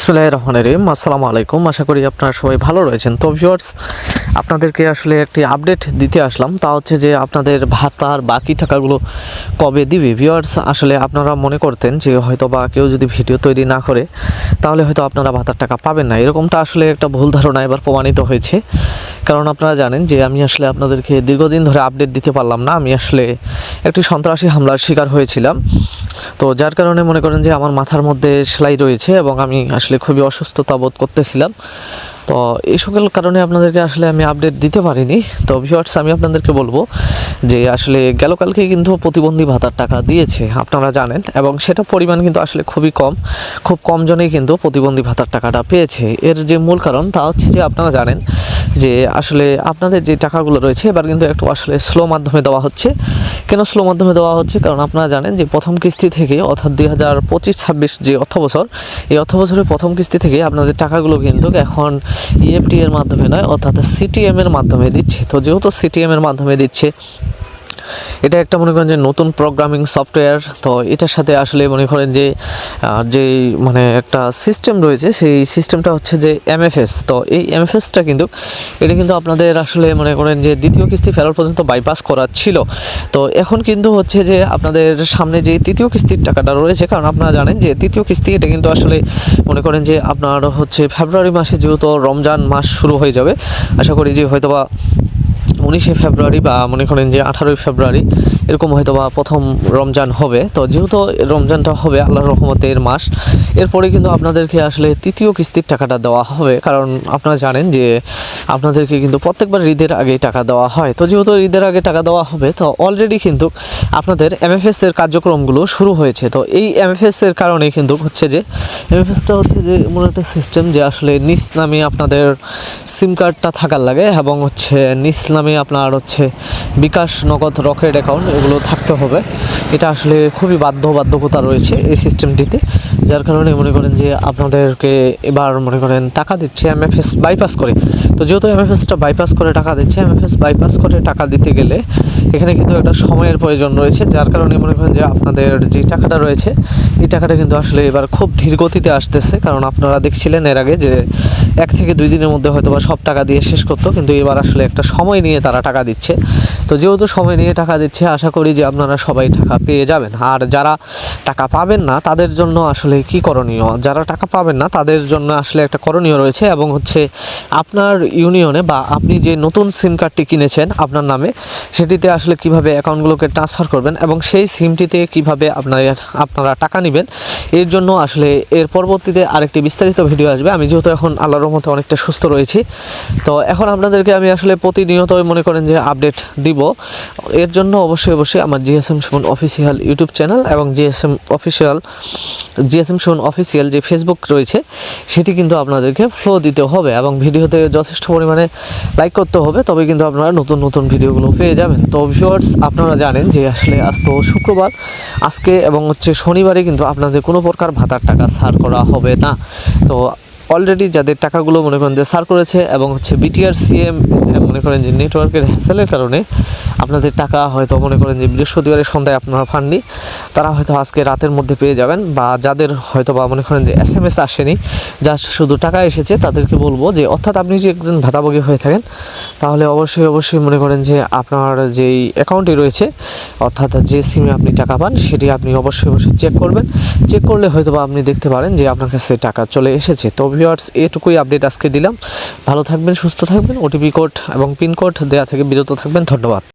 বিসমিল্লাহির রহমানির রহিম। আসসালামু আলাইকুম, আশা করি আপনারা সবাই ভালো রয়েছেন। তো ভিউয়ার্স, আপনাদেরকে আসলে একটি আপডেট দিতে আসলাম, তা হচ্ছে যে আপনাদের ভাতার বাকি টাকাগুলো কবে দিবে। ভিউয়ার্স, আসলে আপনারা মনে করতেন যে হয়তো বা কেউ যদি ভিডিও তৈরি না করে তাহলে হয়তো আপনারা ভাতার টাকা পাবেন না, এরকমটা আসলে একটা ভুল ধারণা এবার প্রমাণিত হয়েছে। কারণ আপনারা জানেন যে আমি আসলে আপনাদেরকে দীর্ঘদিন ধরে আপডেট দিতে পারলাম না। আমি আসলে একটি সন্ত্রাসী হামলার শিকার হয়েছিলাম, তো যার কারণে মনে করেন যে আমার মাথার মধ্যে সেলাই রয়েছে এবং আমি আসলে খুবই অসুস্থতা বোধ করতেছিলাম। তো এই সকল কারণে আপনাদেরকে আসলে আমি আপডেট দিতে পারিনি। তো ভিউয়ার্স, আমি আপনাদেরকে বলবো যে আসলে গেল কালকে কিন্তু প্রতিবন্ধী ভাতার টাকা দিয়েছে, আপনারা জানেন, এবং সেটা পরিমাণ কিন্তু আসলে খুবই কম, খুব কম জনেই কিন্তু প্রতিবন্ধী ভাতার টাকাটা পেয়েছে। এর যে মূল কারণ তা হচ্ছে যে আপনারা জানেন যে আসলে আপনাদের যে টাকাগুলো রয়েছে এবার কিন্তু একটু আসলে স্লো মাধ্যমে দেওয়া হচ্ছে। কেন স্লো মাধ্যমে দেওয়া হচ্ছে? কারণ আপনারা জানেন যে প্রথম কিস্তি থেকে, অর্থাৎ 2025-26 যে অর্থ বছর, এই অর্থ বছরের প্রথম কিস্তি থেকে আপনাদের টাকাগুলো কিন্তু এখন ইএফটি এর মাধ্যমে নয়, অর্থাৎ সিটিএম এর মাধ্যমে দিচ্ছে। তো যেহেতু সিটিএম এর মাধ্যমে দিচ্ছে, এটা একটা মনে করেন যে নতুন প্রোগ্রামিং সফটওয়্যার। তো এটার সাথে আসলে মনে করেন যে যেই মানে একটা সিস্টেম রয়েছে, সেই সিস্টেমটা হচ্ছে যে এমএফএস। তো এই এমএফএসটা কিন্তু এটা কিন্তু আপনাদের আসলে মনে করেন যে দ্বিতীয় কিস্তি ফেরার পর্যন্ত বাইপাস করা ছিল। তো এখন কিন্তু হচ্ছে যে আপনাদের সামনে যে তৃতীয় কিস্তির টাকাটা রয়েছে, কারণ আপনারা জানেন যে তৃতীয় কিস্তি এটা কিন্তু আসলে মনে করেন যে আপনার হচ্ছে ফেব্রুয়ারি মাসে, যেহেতু রমজান মাস শুরু হয়ে যাবে, আশা করি যে হয়তোবা 19শে ফেব্রুয়ারি বা মনে করেন যে 18ই ফেব্রুয়ারি এরকম হয়তো বা প্রথম রমজান হবে। তো যেহেতু রমজানটা হবে আল্লাহর রহমতে এর মাস, এরপরে কিন্তু আপনাদেরকে আসলে তৃতীয় কিস্তির টাকাটা দেওয়া হবে। কারণ আপনারা জানেন যে আপনাদেরকে কিন্তু প্রত্যেকবার ঈদের আগে টাকা দেওয়া হয়। তো যেহেতু ঈদের আগে টাকা দেওয়া হবে, তো অলরেডি কিন্তু আপনাদের এমএফএস এর কার্যক্রমগুলো শুরু হয়েছে। তো এই এমএফএস এর কারণে কিন্তু হচ্ছে যে এমএফএসটা হচ্ছে যে এমন একটা সিস্টেম যে আসলে নিজ নামে আপনাদের সিম কার্ডটা থাকার লাগে, এবং হচ্ছে নিজ নামে আপনার হচ্ছে বিকাশ, নগদ, রকেট অ্যাকাউন্ট এগুলো থাকতে হবে। এটা আসলে খুবই বাধ্যবাধকতা রয়েছে এই সিস্টেমটিতে, যার কারণে মনে করেন যে আপনাদেরকে এবার মনে করেন টাকা দিচ্ছে এমএফএস বাইপাস করে। তো যেহেতু এমএফএসটা বাইপাস করে টাকা দিচ্ছে, এমএফএস বাইপাস করে টাকা দিতে গেলে এখানে কিন্তু একটা সময়ের প্রয়োজন রয়েছে, যার কারণে মনে করেন যে আপনাদের যে টাকাটা রয়েছে এই টাকাটা কিন্তু আসলে এবার খুব ধীর গতিতে আসতেছে। কারণ আপনারা দেখছিলেন এর আগে যে 1 থেকে 2 দিনের মধ্যে হয়তো বা সব টাকা দিয়ে শেষ করতো, কিন্তু এবার আসলে একটা সময় নিয়ে তারা টাকা দিচ্ছে। তো যেহেতু সময় নিয়ে টাকা দিচ্ছে, আশা করি যে আপনারা সবাই টাকা পেয়ে যাবেন। আর যারা টাকা পাবেন না তাদের জন্য আসলে কি করণীয়, যারা টাকা পাবেন না তাদের জন্য আসলে একটা করণীয় রয়েছে, এবং হচ্ছে আপনার ইউনিয়নে বা আপনি যে নতুন সিম কার্ডটি কিনেছেন আপনার নামে, সেটিতে আসলে কিভাবে অ্যাকাউন্টগুলোকে ট্রান্সফার করবেন এবং সেই সিমটিতে কিভাবে আপনারা টাকা নেবেন, এর জন্য আসলে এর পরবর্তীতে আরেকটি বিস্তারিত ভিডিও আসবে। আমি যেহেতু এখন আল্লাহর রহমতে অনেকটা সুস্থ রয়েছি, তো এখন আপনাদেরকে আমি আসলে প্রতিনিয়তই মনে করেন যে আপডেট দিব। এর জন্য অবশ্যই আমার GSM Suman official YouTube channel এবং জিএসএম সুমন অফিসিয়াল যে ফেসবুক রয়েছে সেটি কিন্তু আপনাদেরকে ফলো দিতে হবে, এবং ভিডিওতে যথেষ্ট পরিমাণে লাইক করতে হবে, তবে কিন্তু আপনারা নতুন নতুন ভিডিওগুলো পেয়ে যাবেন। তো ভিউয়ার্স, আপনারা জানেন যে আসলে আজ তো শুক্রবার, আজকে এবং হচ্ছে শনিবারে কিন্তু আপনাদের কোনো প্রকার ভাতার টাকা ছাড় করা হবে না। তো অলরেডি যাদের টাকাগুলো মনে করেন যে সার করেছে, এবং হচ্ছে বিটিআর সিএম মনে করেন যে নেটওয়ার্কের হ্যাসেলের কারণে আপনাদের টাকা হয়তো মনে করেন যে বৃহস্পতিবারের সন্ধ্যায় আপনারা পাননি, তারা হয়তো আজকে রাতের মধ্যে পেয়ে যাবেন। বা যাদের হয়তো বা মনে করেন যে এসএমএস আসেনি, জাস্ট শুধু টাকা এসেছে, তাদেরকে বলবো যে, অর্থাৎ আপনি যে একজন ভাতাভোগী হয়ে থাকেন তাহলে অবশ্যই মনে করেন যে আপনার যেই অ্যাকাউন্টে রয়েছে, অর্থাৎ যে সিমে আপনি টাকা পান, সেটি আপনি অবশ্যই চেক করবেন। চেক করলে হয়তো বা আপনি দেখতে পারেন যে আপনার কাছে টাকা চলে এসেছে। তো ভিউয়ার্স, এটুকুই আপডেট আজকে দিলাম। ভালো থাকবেন, সুস্থ থাকবেন, ওটিপি কোড এবং পিন কোড দেওয়া থেকে বিরত থাকবেন। ধন্যবাদ।